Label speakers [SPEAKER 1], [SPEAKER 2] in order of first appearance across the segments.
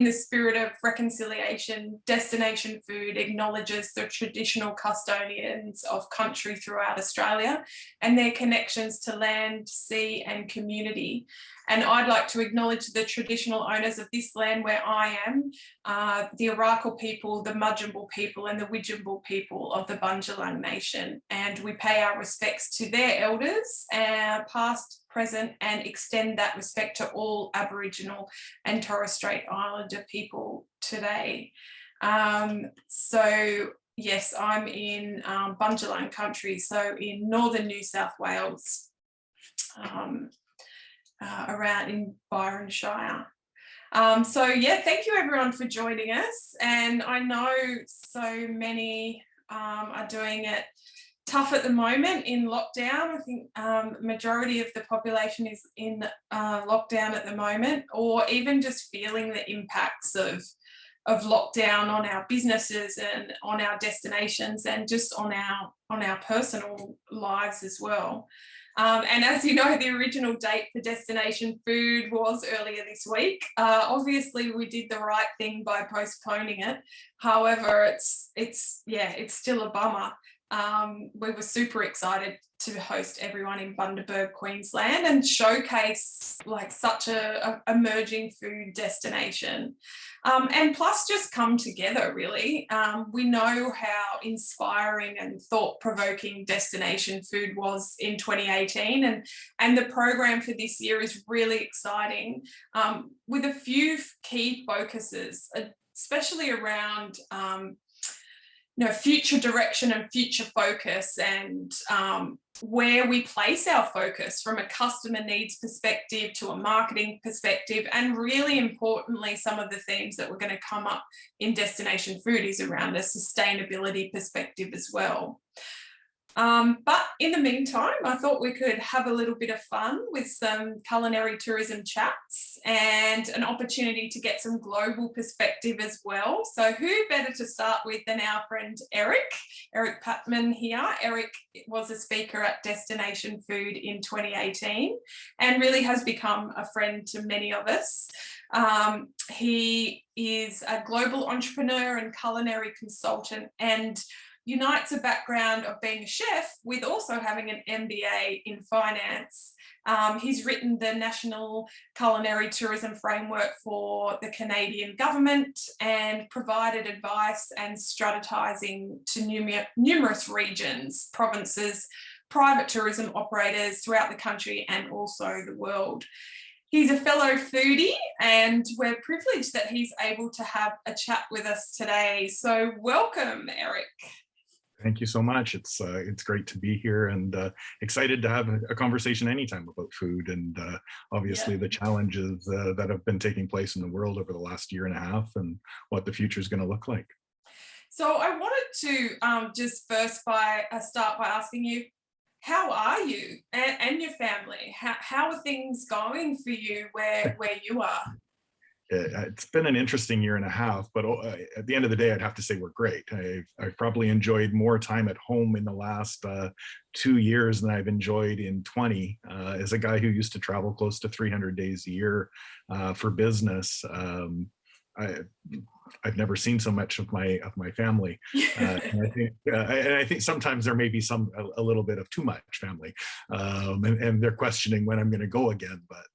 [SPEAKER 1] In the spirit of reconciliation, Destination Food acknowledges the traditional custodians of country throughout Australia and their connections to land, sea and community. And I'd like to acknowledge the traditional owners of this land where I am, the Arakwal people, the Mudjimble people and the Widjimble people of the Bundjalung Nation. And we pay our respects to their elders, past, present, and extend that respect to all Aboriginal and Torres Strait Islander people today. So yes, I'm in Bundjalung country, so in northern New South Wales, around in Byron Shire. So yeah, thank you everyone for joining us. And I know so many are doing it tough at the moment in lockdown. I think majority of the population is in lockdown at the moment, or even just feeling the impacts of lockdown on our businesses and on our destinations and just on our personal lives as well. And as you know, the original date for Destination Food was earlier this week. Obviously, we did the right thing by postponing it. However, it's still a bummer. We were super excited to host everyone in Bundaberg, Queensland, and showcase like such a emerging food destination. And plus just come together really. We know how inspiring and thought-provoking Destination Food was in 2018, and the program for this year is really exciting, with a few key focuses, especially around future direction and future focus, and where we place our focus from a customer needs perspective to a marketing perspective. And really importantly, some of the themes that we're going to come up in Destination Food is around a sustainability perspective as well. But in the meantime, I thought we could have a little bit of fun with some culinary tourism chats and an opportunity to get some global perspective as well. So who better to start with than our friend Eric Pateman here. Eric was a speaker at Destination Food in 2018 and really has become a friend to many of us. He is a global entrepreneur and culinary consultant, and unites a background of being a chef with also having an MBA in finance. He's written the National Culinary Tourism Framework for the Canadian government and provided advice and strategizing to numerous regions, provinces, private tourism operators throughout the country and also the world. He's a fellow foodie, and we're privileged that he's able to have a chat with us today. So welcome, Eric.
[SPEAKER 2] Thank you so much. It's great to be here, and excited to have a conversation anytime about food, and obviously the challenges that have been taking place in the world over the last year and a half, and what the future is going to look like.
[SPEAKER 1] So I wanted to just first start by asking you, how are you and your family? How are things going for you where you are?
[SPEAKER 2] It's been an interesting year and a half, but at the end of the day, I'd have to say we're great. I've probably enjoyed more time at home in the last 2 years than I've enjoyed in 20. As a guy who used to travel close to 300 days a year for business, I've never seen so much of my family, and I think sometimes there may be a little bit of too much family, and they're questioning when I'm going to go again. But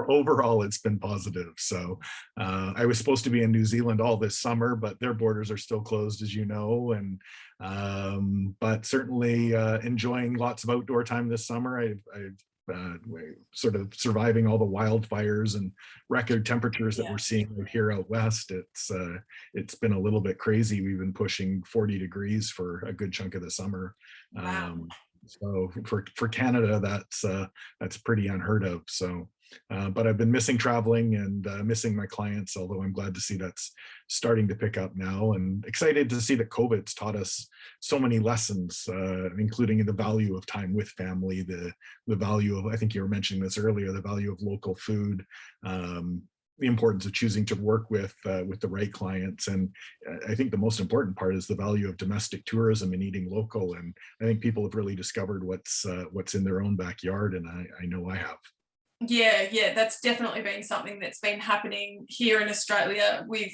[SPEAKER 2] overall, it's been positive. So I was supposed to be in New Zealand all this summer, but their borders are still closed, as you know, and but certainly enjoying lots of outdoor time this summer. I've sort of surviving all the wildfires and record temperatures that we're seeing right here out west. It's been a little bit crazy. We've been pushing 40 degrees for a good chunk of the summer.
[SPEAKER 1] Wow.
[SPEAKER 2] So for Canada, that's pretty unheard of. So but I've been missing traveling and missing my clients, although I'm glad to see that's starting to pick up now, and excited to see that COVID's taught us so many lessons, including the value of time with family, the value of, I think you were mentioning this earlier, the value of local food, the importance of choosing to work with the right clients. And I think the most important part is the value of domestic tourism and eating local. And I think people have really discovered what's in their own backyard, and I know I have.
[SPEAKER 1] Yeah, that's definitely been something that's been happening here in Australia with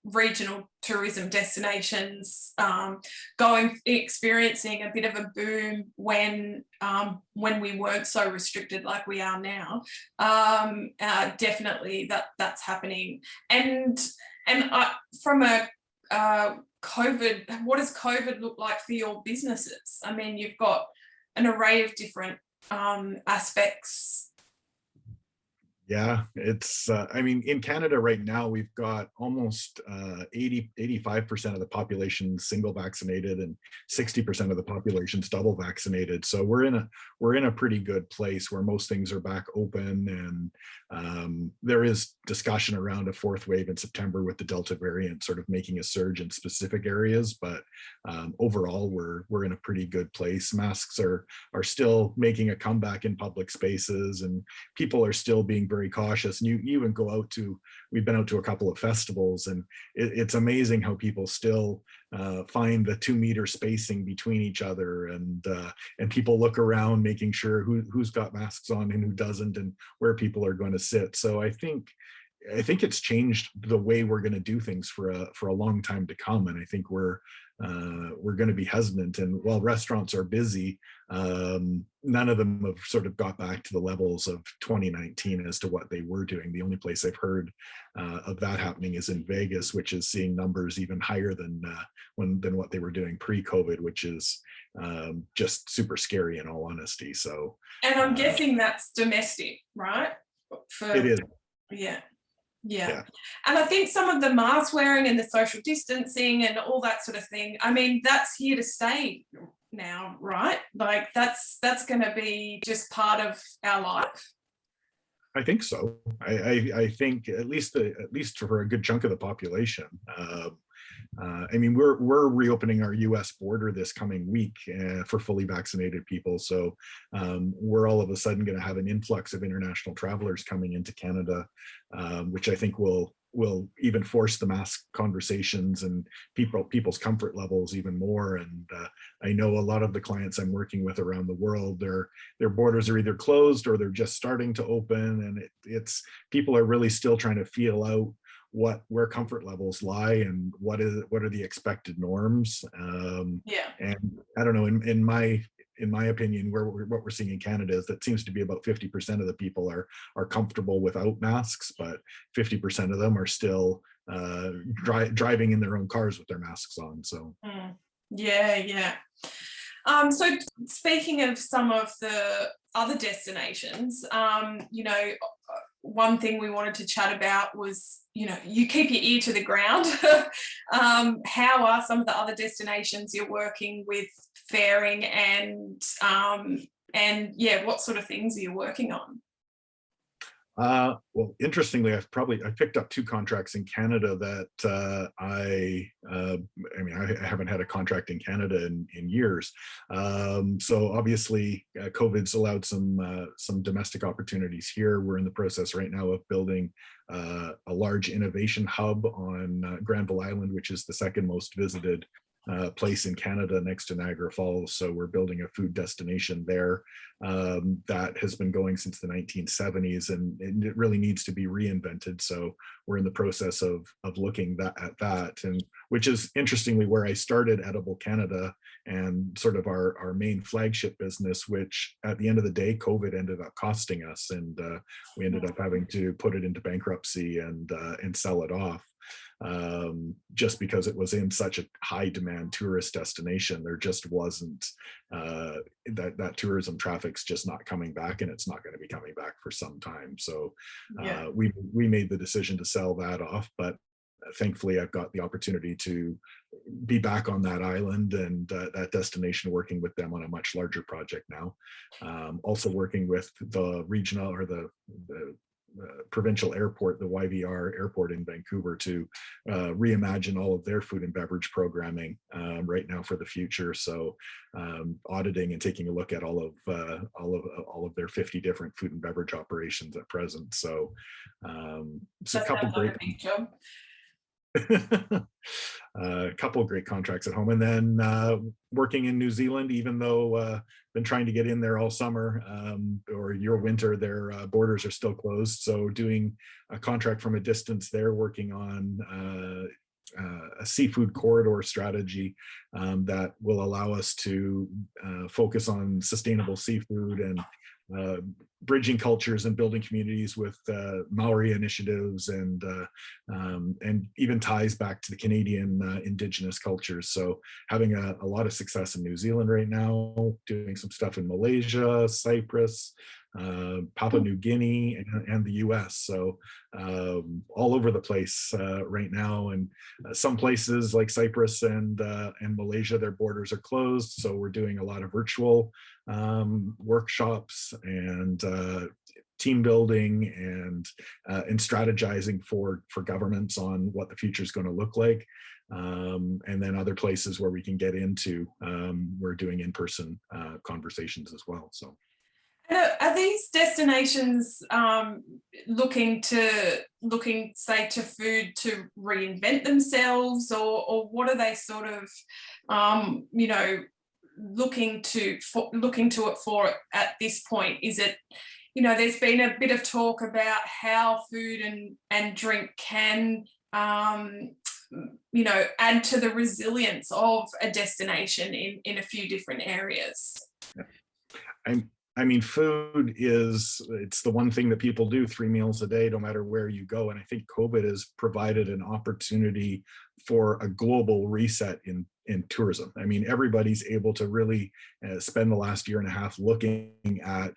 [SPEAKER 1] regional tourism destinations experiencing a bit of a boom when we weren't so restricted like we are now. Definitely that's happening. And from a COVID, what does COVID look like for your businesses? I mean, you've got an array of different aspects.
[SPEAKER 2] Yeah, it's, I mean, in Canada right now, we've got almost 85% of the population single vaccinated and 60% of the population's double vaccinated. So we're in a pretty good place where most things are back open, and there is discussion around a fourth wave in September with the Delta variant sort of making a surge in specific areas. But overall, we're in a pretty good place. Masks are still making a comeback in public spaces, and people are still being very cautious. And you even go out to, we've been out to a couple of festivals, and it's amazing how people still find the 2 meter spacing between each other, and people look around making sure who's got masks on and who doesn't, and where people are going to sit. So I think it's changed the way we're going to do things for a long time to come. And I think we're going to be hesitant. And while restaurants are busy, none of them have sort of got back to the levels of 2019 as to what they were doing. The only place I've heard of that happening is in Vegas, which is seeing numbers even higher than what they were doing pre-COVID, which is just super scary in all honesty. So,
[SPEAKER 1] and I'm guessing that's domestic, right?
[SPEAKER 2] It is.
[SPEAKER 1] Yeah. And I think some of the mask wearing and the social distancing and all that sort of thing, I mean, that's here to stay now, right? Like that's going to be just part of our life.
[SPEAKER 2] I think so. I think at least for a good chunk of the population. I mean, we're reopening our U.S. border this coming week for fully vaccinated people. So we're all of a sudden going to have an influx of international travelers coming into Canada, which I think will even force the mask conversations and people's comfort levels even more. And I know a lot of the clients I'm working with around the world, their borders are either closed or they're just starting to open, and it's people are really still trying to feel out where comfort levels lie and what are the expected norms. And I don't know, in my opinion, what we're seeing in Canada is that seems to be about 50% of the people are comfortable without masks, but 50% of them are still driving in their own cars with their masks on. So
[SPEAKER 1] yeah. So speaking of some of the other destinations, one thing we wanted to chat about was, you keep your ear to the ground. How are some of the other destinations you're working with faring, and what sort of things are you working on?
[SPEAKER 2] Well, interestingly, I picked up 2 contracts in Canada that I haven't had a contract in Canada in years. So obviously, COVID's allowed some domestic opportunities here. We're in the process right now of building a large innovation hub on Granville Island, which is the second most visited place in Canada next to Niagara Falls. So we're building a food destination there that has been going since the 1970s, and it really needs to be reinvented. So we're in the process of looking at that, and which is interestingly where I started Edible Canada and sort of our main flagship business, which at the end of the day, COVID ended up costing us, and we ended up having to put it into bankruptcy and sell it off. Just because it was in such a high demand tourist destination. There just wasn't that tourism traffic's just not coming back, and it's not going to be coming back for some time. So we made the decision to sell that off, but thankfully I've got the opportunity to be back on that island and that destination, working with them on a much larger project now. Also working with the regional or the provincial airport, the YVR airport in Vancouver, to reimagine all of their food and beverage programming right now for the future. So auditing and taking a look at all of their 50 different food and beverage operations at present. So it's a couple great.
[SPEAKER 1] Big job.
[SPEAKER 2] A couple of great contracts at home, and then working in New Zealand, even though been trying to get in there all summer, or your winter, their borders are still closed. So doing a contract from a distance there, working on a seafood corridor strategy that will allow us to focus on sustainable seafood and bridging cultures and building communities with Maori initiatives and even ties back to the Canadian Indigenous cultures. So having a lot of success in New Zealand right now, doing some stuff in Malaysia, Cyprus, Papua New Guinea, and the US. So all over the place right now. And some places like Cyprus and Malaysia, their borders are closed. So we're doing a lot of virtual workshops and team building and strategizing for governments on what the future is going to look like. And then other places where we can get into, we're doing in-person conversations as well. So.
[SPEAKER 1] Are these destinations looking, say, to food to reinvent themselves, or what are they sort of, looking to it for at this point? Is it, there's been a bit of talk about how food and drink can, add to the resilience of a destination in a few different areas.
[SPEAKER 2] I mean, food it's the one thing that people do 3 meals a day, no matter where you go. And I think COVID has provided an opportunity for a global reset in tourism. I mean, everybody's able to really spend the last year and a half looking at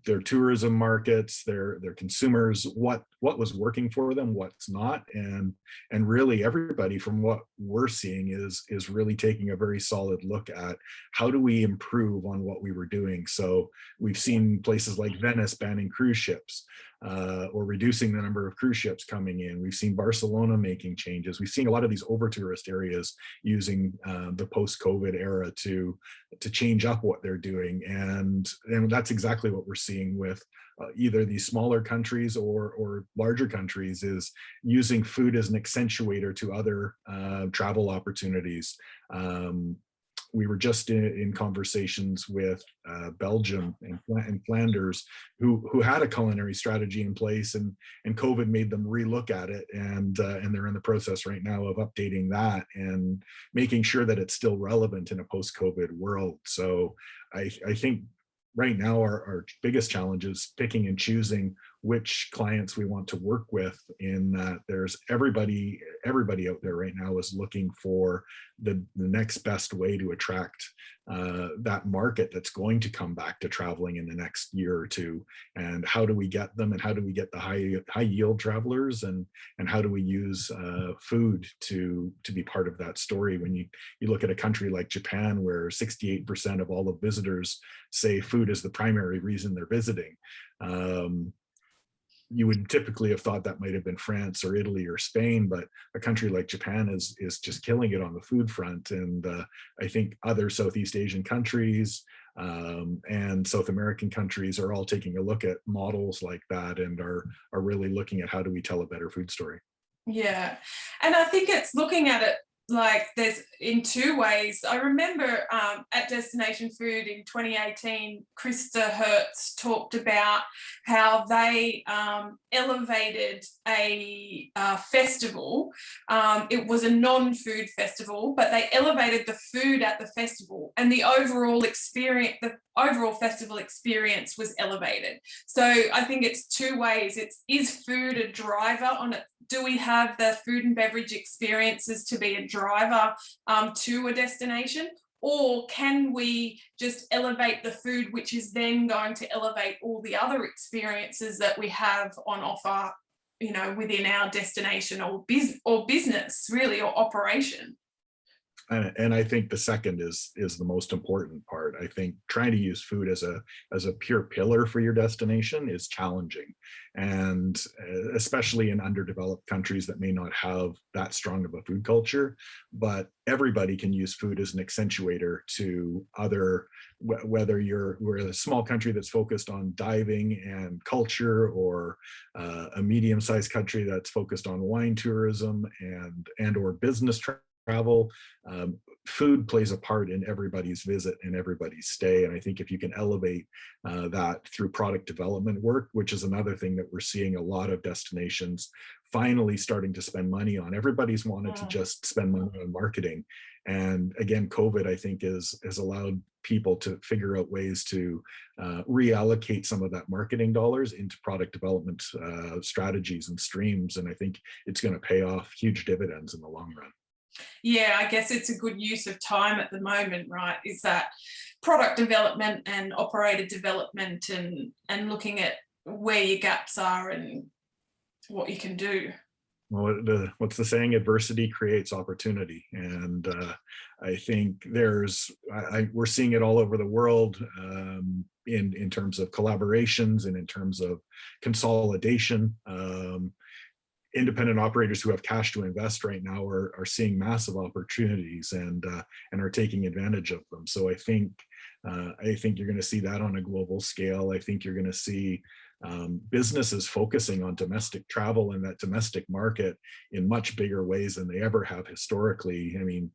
[SPEAKER 2] their tourism markets, their consumers, what was working for them, what's not, and really everybody, from what we're seeing, is really taking a very solid look at how do we improve on what we were doing. So we've seen places like Venice banning cruise ships, or reducing the number of cruise ships coming in. We've seen Barcelona making changes. We've seen a lot of these over tourist areas using the post-COVID era to change up what they're doing. And that's exactly what we're seeing with either these smaller countries or larger countries, is using food as an accentuator to other travel opportunities. We were just in conversations with Belgium and Flanders, who had a culinary strategy in place, and COVID made them relook at it, and they're in the process right now of updating that and making sure that it's still relevant in a post-COVID world. So I think right now our biggest challenge is picking and choosing which clients we want to work with, in that there's everybody out there right now is looking for the next best way to attract that market that's going to come back to traveling in the next year or two. And how do we get them, and how do we get the high yield travelers, and how do we use food to be part of that story? When you look at a country like Japan, where 68% of all the visitors say food is the primary reason they're visiting, you would typically have thought that might have been France or Italy or Spain, but a country like Japan is just killing it on the food front. And I think other Southeast Asian countries and South American countries are all taking a look at models like that, and are really looking at how do we tell a better food story.
[SPEAKER 1] Yeah, and I think it's looking at it like there's in two ways. I remember at Destination Food in 2018, Krista Hertz talked about how they elevated a festival. It was a non-food festival, but they elevated the food at the festival, and the overall experience, the overall festival experience was elevated. So I think it's two ways. Is food a driver on it? Do we have the food and beverage experiences to be a driver to a destination? Or can we just elevate the food, which is then going to elevate all the other experiences that we have on offer, within our destination or business, really, or operation?
[SPEAKER 2] And I think the second is the most important part. I think trying to use food as a pure pillar for your destination is challenging, and especially in underdeveloped countries that may not have that strong of a food culture. But everybody can use food as an accentuator to other, whether we're a small country that's focused on diving and culture, or a medium-sized country that's focused on wine tourism and or business travel. Food plays a part in everybody's visit and everybody's stay. And I think if you can elevate that through product development work, which is another thing that we're seeing a lot of destinations finally starting to spend money on. Everybody's wanted to just spend money on marketing. And again, COVID, I think, has allowed people to figure out ways to reallocate some of that marketing dollars into product development strategies and streams. And I think it's going to pay off huge dividends in the long run.
[SPEAKER 1] Yeah, I guess it's a good use of time at the moment, right? Is that product development and operator development, and looking at where your gaps are and what you can do.
[SPEAKER 2] Well, what's the saying? Adversity creates opportunity. And I think we're seeing it all over the world, in terms of collaborations and in terms of consolidation. Independent operators who have cash to invest right now are seeing massive opportunities and are taking advantage of them. So I think you're going to see that on a global scale. I think you're going to see businesses focusing on domestic travel and that domestic market in much bigger ways than they ever have historically. I mean,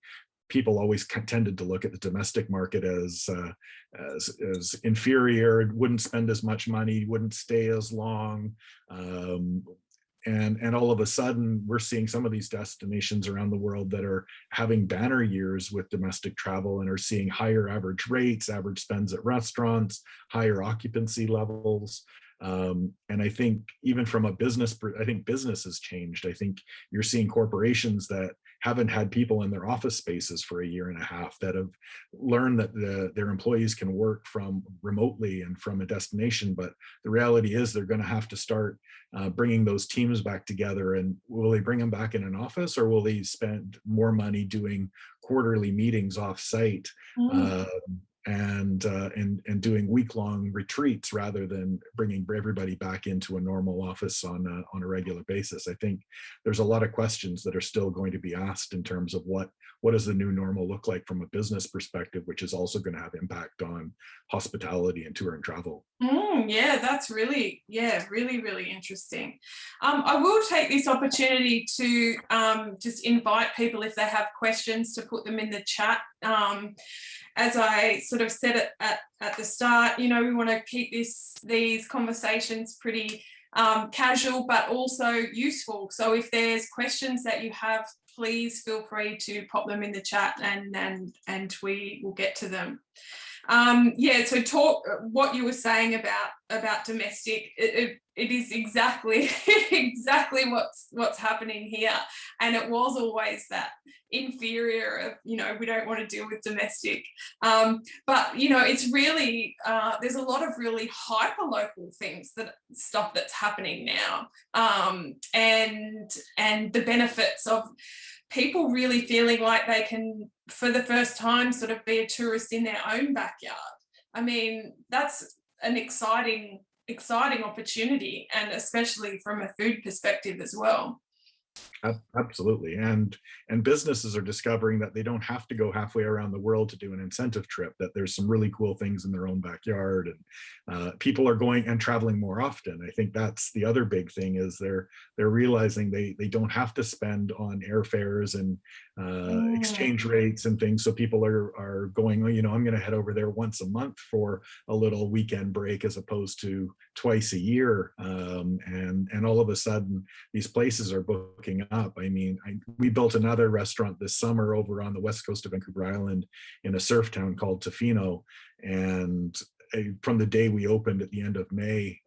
[SPEAKER 2] people always tended to look at the domestic market as inferior, wouldn't spend as much money, wouldn't stay as long. And all of a sudden, we're seeing some of these destinations around the world that are having banner years with domestic travel and are seeing higher average rates, average spends at restaurants, higher occupancy levels. And I think even from a business, I think business has changed. I think you're seeing corporations that haven't had people in their office spaces for a year and a half, that have learned that their employees can work from remotely and from a destination. But the reality is they're going to have to start bringing those teams back together. And will they bring them back in an office, or will they spend more money doing quarterly meetings off site? And doing week-long retreats rather than bringing everybody back into a normal office on a regular basis. I think there's a lot of questions that are still going to be asked in terms of what does the new normal look like from a business perspective, which is also going to have impact on hospitality and tour and travel.
[SPEAKER 1] Yeah, that's really interesting. I will take this opportunity to just invite people, if they have questions, to put them in the chat. As I sort of said it at the start, we want to keep these conversations pretty casual, but also useful. So if there's questions that you have, please feel free to pop them in the chat, and we will get to them. So talk what you were saying about domestic. It is exactly what's happening here, and it was always that inferior of, we don't want to deal with domestic, but it's really there's a lot of really hyper local stuff that's happening now, and the benefits of people really feeling like they can, for the first time, sort of be a tourist in their own backyard. I mean, that's an exciting opportunity, and especially from a food perspective as well.
[SPEAKER 2] Absolutely. And businesses are discovering that they don't have to go halfway around the world to do an incentive trip, that there's some really cool things in their own backyard, and people are going and traveling more often. I think that's the other big thing, is they're realizing they don't have to spend on airfares and exchange rates and things. So people are going, I'm going to head over there once a month for a little weekend break, as opposed to twice a year. And all of a sudden, these places are booking up. I mean, we built another restaurant this summer over on the west coast of Vancouver Island in a surf town called Tofino, and from the day we opened at the end of May,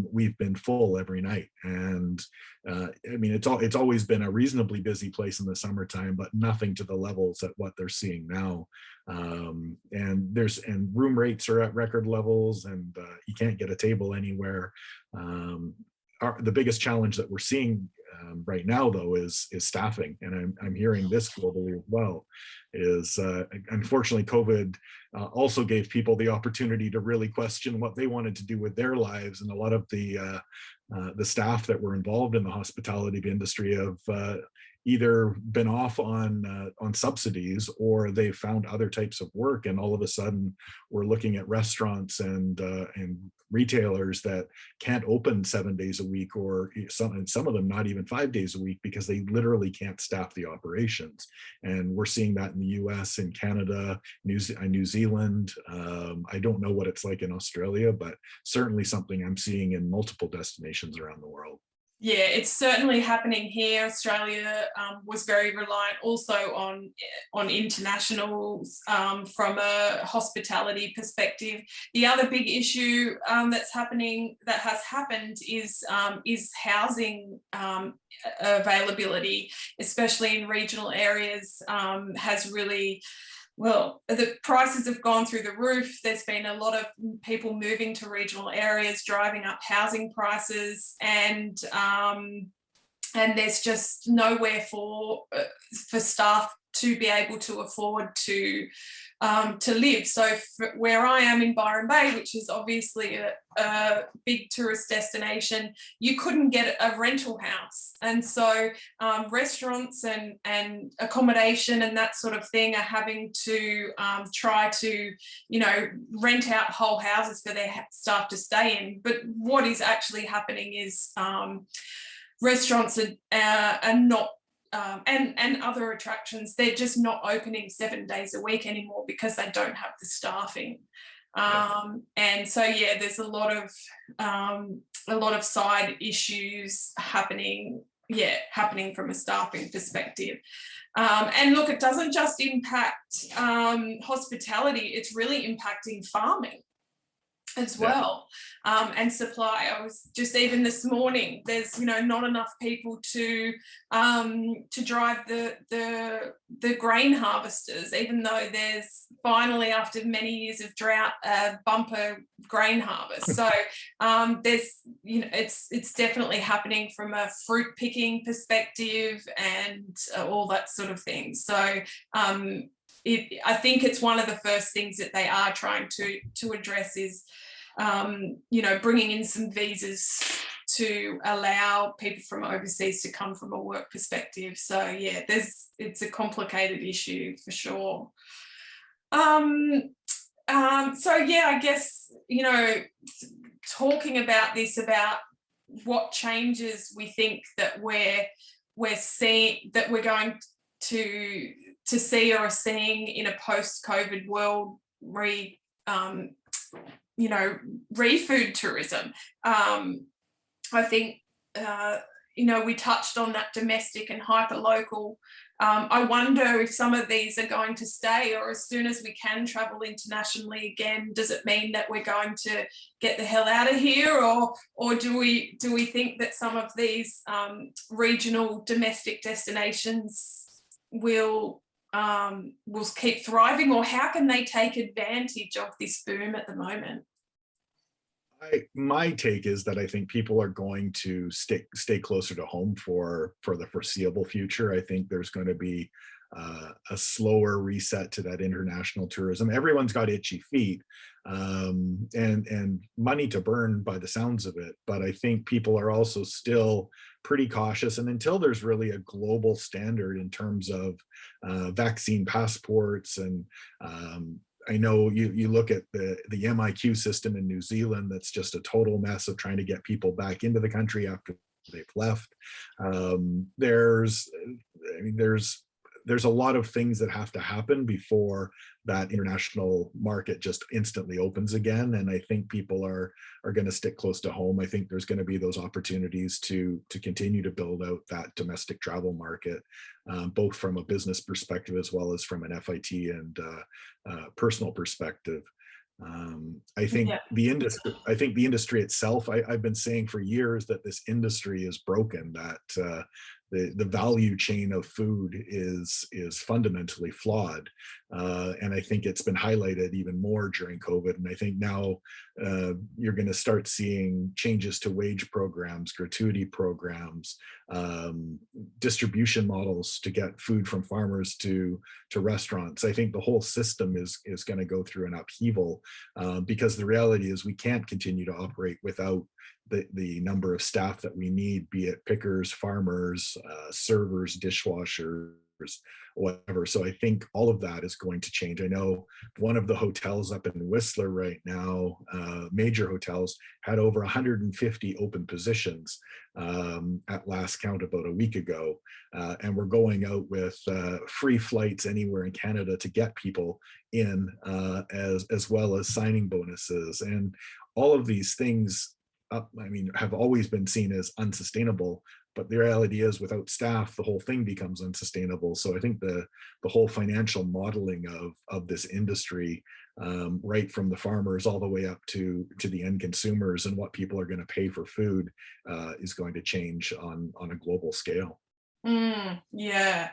[SPEAKER 2] we've been full every night. And I mean, it's always been a reasonably busy place in the summertime, but nothing to the levels at what they're seeing now. And room rates are at record levels, and you can't get a table anywhere. The biggest challenge that we're seeing right now, though, is staffing, and I'm hearing this globally as well. Is unfortunately COVID also gave people the opportunity to really question what they wanted to do with their lives, and a lot of the staff that were involved in the hospitality industry have either been off on subsidies, or they found other types of work, and all of a sudden we're looking at restaurants and retailers that can't open 7 days a week, or some of them not even 5 days a week, because they literally can't staff the operations. And we're seeing that in the US, in Canada, New Zealand. I don't know what it's like in Australia, but certainly something I'm seeing in multiple destinations around the world.
[SPEAKER 1] Yeah, it's certainly happening here. Australia was very reliant also on internationals from a hospitality perspective. The other big issue that has happened is housing availability, especially in regional areas, has really, well, the prices have gone through the roof. There's been a lot of people moving to regional areas, driving up housing prices, and there's just nowhere for staff to be able to afford to live. So where I am in Byron Bay, which is obviously a big tourist destination, you couldn't get a rental house. And so restaurants and accommodation and that sort of thing are having to try to, rent out whole houses for their staff to stay in. But what is actually happening is restaurants are not, and other attractions, they're just not opening 7 days a week anymore because they don't have the staffing. And so, yeah, there's a lot of side issues happening from a staffing perspective. And look, it doesn't just impact hospitality, it's really impacting farming as well, and supply. I was just, even this morning, there's not enough people to drive the grain harvesters, even though there's finally, after many years of drought, a bumper grain harvest. So there's it's definitely happening from a fruit picking perspective and all that sort of thing. So I think it's one of the first things that they are trying to address is, bringing in some visas to allow people from overseas to come from a work perspective. So yeah, it's a complicated issue for sure. So yeah, I guess, talking about this, about what changes we think that we're seeing, that we're going to see or are seeing in a post-COVID world, Refood tourism. I think, we touched on that domestic and hyper-local. I wonder if some of these are going to stay, or as soon as we can travel internationally again, does it mean that we're going to get the hell out of here, or do we think that some of these regional domestic destinations will keep thriving, or how can they take advantage of this boom at the moment?
[SPEAKER 2] My take is that I think people are going to stay closer to home for the foreseeable future. I think there's going to be a slower reset to that international tourism. Everyone's got itchy feet and money to burn by the sounds of it, but I think people are also still pretty cautious. And until there's really a global standard in terms of vaccine passports, and I know you look at the MIQ system in New Zealand, that's just a total mess of trying to get people back into the country after they've left. There's a lot of things that have to happen before that international market just instantly opens again. And I think people are going to stick close to home. I think there's going to be those opportunities to continue to build out that domestic travel market, both from a business perspective as well as from an FIT and personal perspective. I think the industry itself, I've been saying for years that this industry is broken, that the value chain of food is fundamentally flawed. And I think it's been highlighted even more during COVID. And I think now you're going to start seeing changes to wage programs, gratuity programs, distribution models to get food from farmers to restaurants. I think the whole system is going to go through an upheaval, because the reality is we can't continue to operate without the number of staff that we need, be it pickers, farmers, servers, dishwashers, whatever. So I think all of that is going to change. I know one of the hotels up in Whistler right now, major hotels, had over 150 open positions at last count about a week ago. And we're going out with free flights anywhere in Canada to get people in, as well as signing bonuses. And all of these things, have always been seen as unsustainable, but the reality is without staff, the whole thing becomes unsustainable. So I think the whole financial modeling of this industry, right from the farmers all the way up to the end consumers and what people are going to pay for food, is going to change on a global scale.
[SPEAKER 1] Yeah.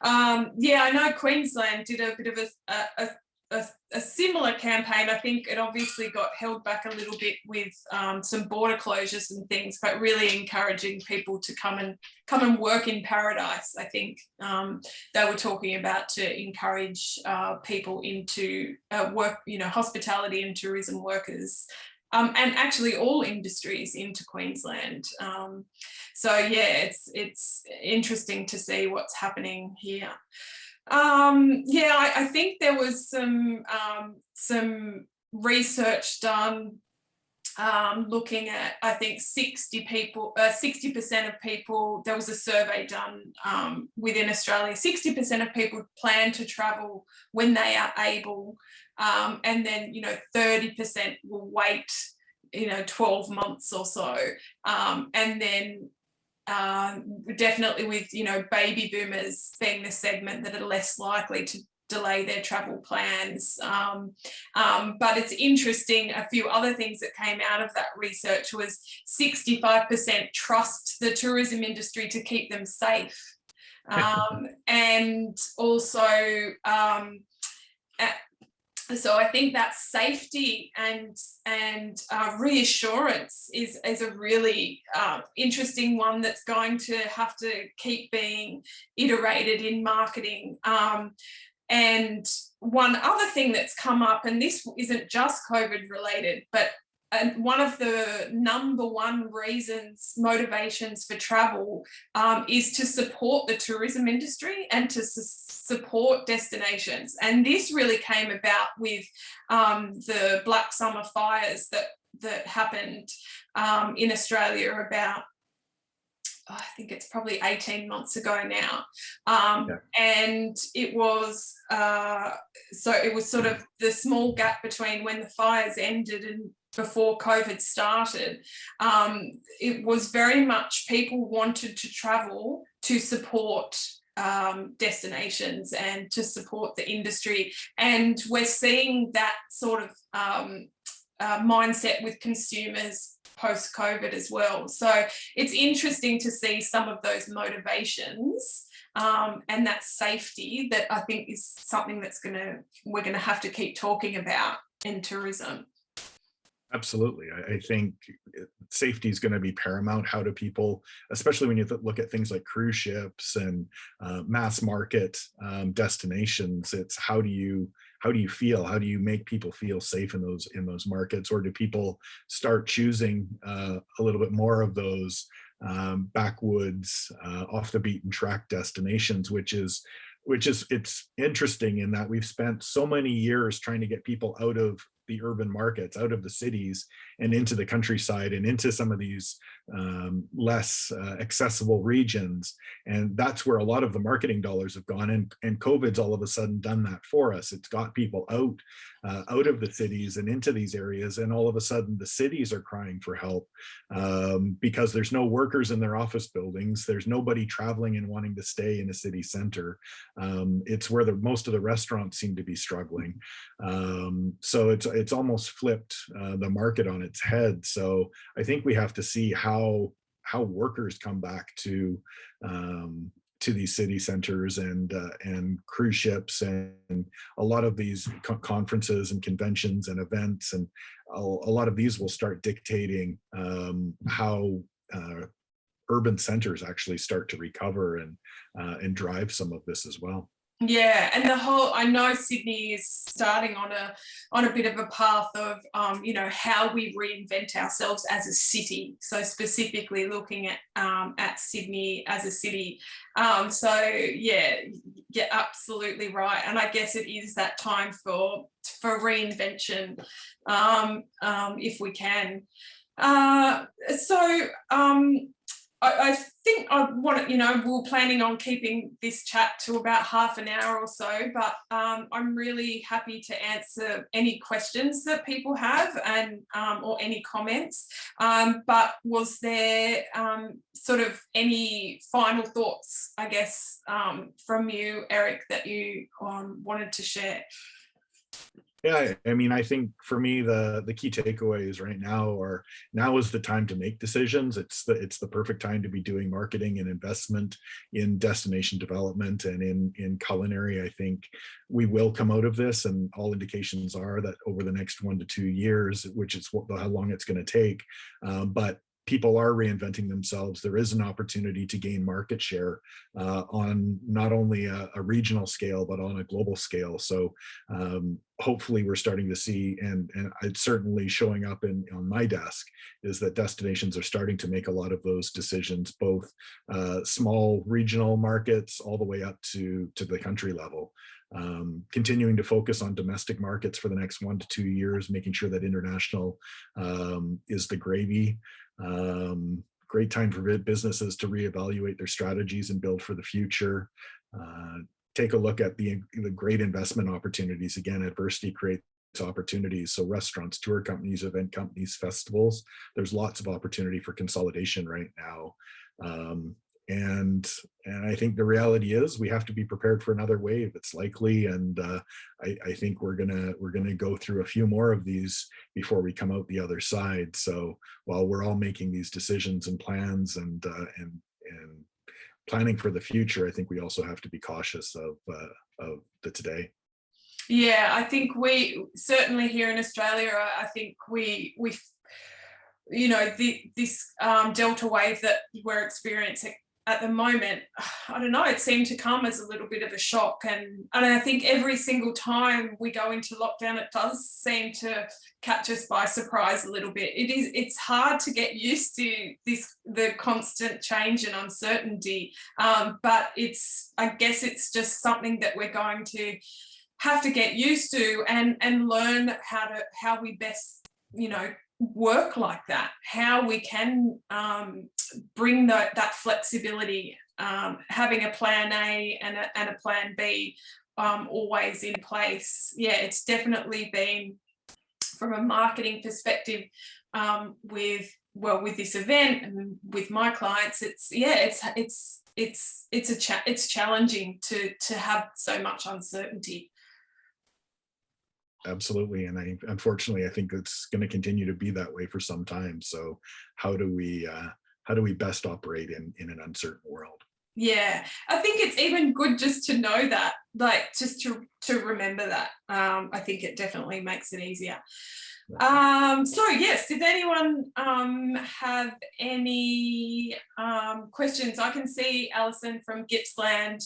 [SPEAKER 1] I know Queensland did a bit of a similar campaign. I think it obviously got held back a little bit with some border closures and things, but really encouraging people to come and work in paradise. I think they were talking about to encourage people into work, hospitality and tourism workers, and actually all industries into Queensland. So yeah, it's interesting to see what's happening here. I think there was some research done looking at, I think 60% of people, there was a survey done within Australia, 60% of people plan to travel when they are able, and then 30% will wait 12 months or so, and then definitely with baby boomers being the segment that are less likely to delay their travel plans, but it's interesting, a few other things that came out of that research was 65% trust the tourism industry to keep them safe, and also so I think that safety and reassurance is a really interesting one that's going to have to keep being iterated in marketing. And one other thing that's come up, and this isn't just COVID related, but one of the number one reasons, motivations for travel, is to support the tourism industry and to support destinations. And this really came about with the Black Summer fires that happened in Australia about, I think it's probably 18 months ago now. And it was, it was sort of the small gap between when the fires ended and before COVID started. It was very much people wanted to travel to support destinations and to support the industry. And we're seeing that sort of mindset with consumers post-COVID as well. So it's interesting to see some of those motivations and that safety that I think is something we're gonna have to keep talking about in tourism.
[SPEAKER 2] Absolutely. I think safety is going to be paramount. How do people, especially when you look at things like cruise ships and mass market destinations, it's how do you feel? How do you make people feel safe in those markets? Or do people start choosing a little bit more of those backwoods, off the beaten track destinations, which is it's interesting in that we've spent so many years trying to get people out of the urban markets, out of the cities and into the countryside and into some of these less accessible regions. And that's where a lot of the marketing dollars have gone. And COVID's all of a sudden done that for us. It's got people out of the cities and into these areas. And all of a sudden the cities are crying for help because there's no workers in their office buildings. There's nobody traveling and wanting to stay in a city center. It's where most of the restaurants seem to be struggling. So it's almost flipped the market on its head. So I think we have to see how how workers come back to these city centers and cruise ships and a lot of these conferences and conventions and events, and a lot of these will start dictating how urban centers actually start to recover and drive some of this as well.
[SPEAKER 1] Yeah, and I know Sydney is starting on a bit of a path of how we reinvent ourselves as a city. So specifically looking at Sydney as a city. So yeah, absolutely right. And I guess it is that time for reinvention, if we can. I think I want to, we're planning on keeping this chat to about half an hour or so, but I'm really happy to answer any questions that people have and or any comments. But was there sort of any final thoughts, I guess, from you, Eric, that you wanted to share?
[SPEAKER 2] Yeah, I mean, I think for me, the key takeaways right now is the time to make decisions. It's the perfect time to be doing marketing and investment in destination development and in culinary. I think we will come out of this, and all indications are that over the next 1 to 2 years, which is how long it's going to take. But people are reinventing themselves. There is an opportunity to gain market share on not only a regional scale, but on a global scale. So hopefully we're starting to see, and it's certainly showing up on my desk, is that destinations are starting to make a lot of those decisions, both small regional markets all the way up to the country level. Continuing to focus on domestic markets for the next 1 to 2 years, making sure that international is the gravy. Great time for businesses to reevaluate their strategies and build for the future. Take a look at the great investment opportunities. Again, adversity creates opportunities. So restaurants, tour companies, event companies, festivals, there's lots of opportunity for consolidation right now. And I think the reality is we have to be prepared for another wave. It's likely, and I think we're gonna go through a few more of these before we come out the other side. So while we're all making these decisions and plans and planning for the future, I think we also have to be cautious of the today.
[SPEAKER 1] Yeah, I think we certainly here in Australia, I think we this Delta wave that we're experiencing at the moment, I don't know, it seemed to come as a little bit of a shock. And I think every single time we go into lockdown, it does seem to catch us by surprise a little bit. It's hard to get used to the constant change and uncertainty. But I guess it's just something that we're going to have to get used to and learn how we best, work like that, how we can bring that flexibility, having a plan A and a plan B always in place. Yeah, it's definitely been, from a marketing perspective, with this event and with my clients, it's challenging to have so much uncertainty.
[SPEAKER 2] Absolutely. And unfortunately, I think it's going to continue to be that way for some time. So how do we best operate in an uncertain world?
[SPEAKER 1] Yeah, I think it's even good just to know that, like just to remember that. I think it definitely makes it easier. So yes, did anyone have any questions? I can see Alison from Gippsland.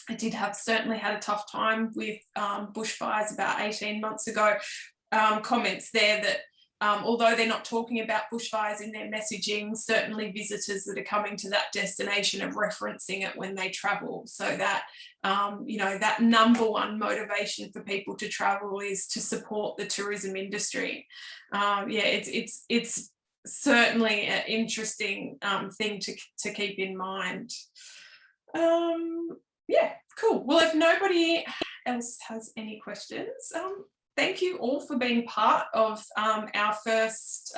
[SPEAKER 1] I did certainly had a tough time with bushfires about 18 months ago. Comments there that although they're not talking about bushfires in their messaging, certainly visitors that are coming to that destination are referencing it when they travel. So that, that number one motivation for people to travel is to support the tourism industry. It's certainly an interesting thing to keep in mind. Yeah, cool. Well, if nobody else has any questions, thank you all for being part of our first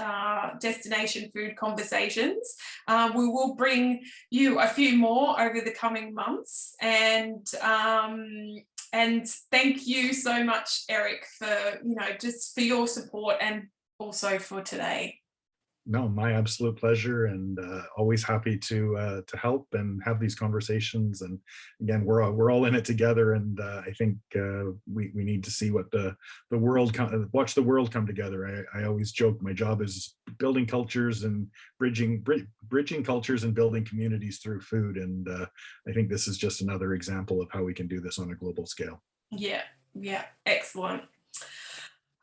[SPEAKER 1] Destination Food Conversations. We will bring you a few more over the coming months, and thank you so much, Eric, for just for your support and also for today.
[SPEAKER 2] No, my absolute pleasure, and always happy to help and have these conversations. And again, we're all in it together, and I think we need to see what the world watch the world come together. I always joke my job is building cultures and bridging cultures and building communities through food, and I think this is just another example of how we can do this on a global scale.
[SPEAKER 1] Yeah, yeah, excellent.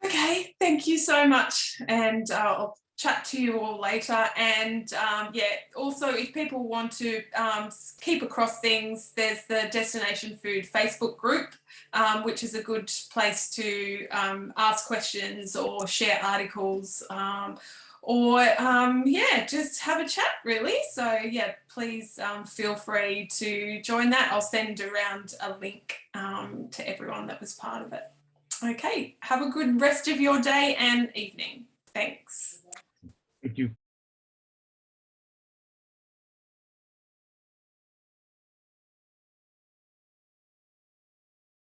[SPEAKER 1] Okay, thank you so much, and I'll chat to you all later. And yeah, also if people want to keep across things, there's the Destination Food Facebook group, which is a good place to ask questions or share articles, or yeah, just have a chat really. So yeah, please feel free to join that. I'll send around a link to everyone that was part of it. Okay, have a good rest of your day and evening. Thanks.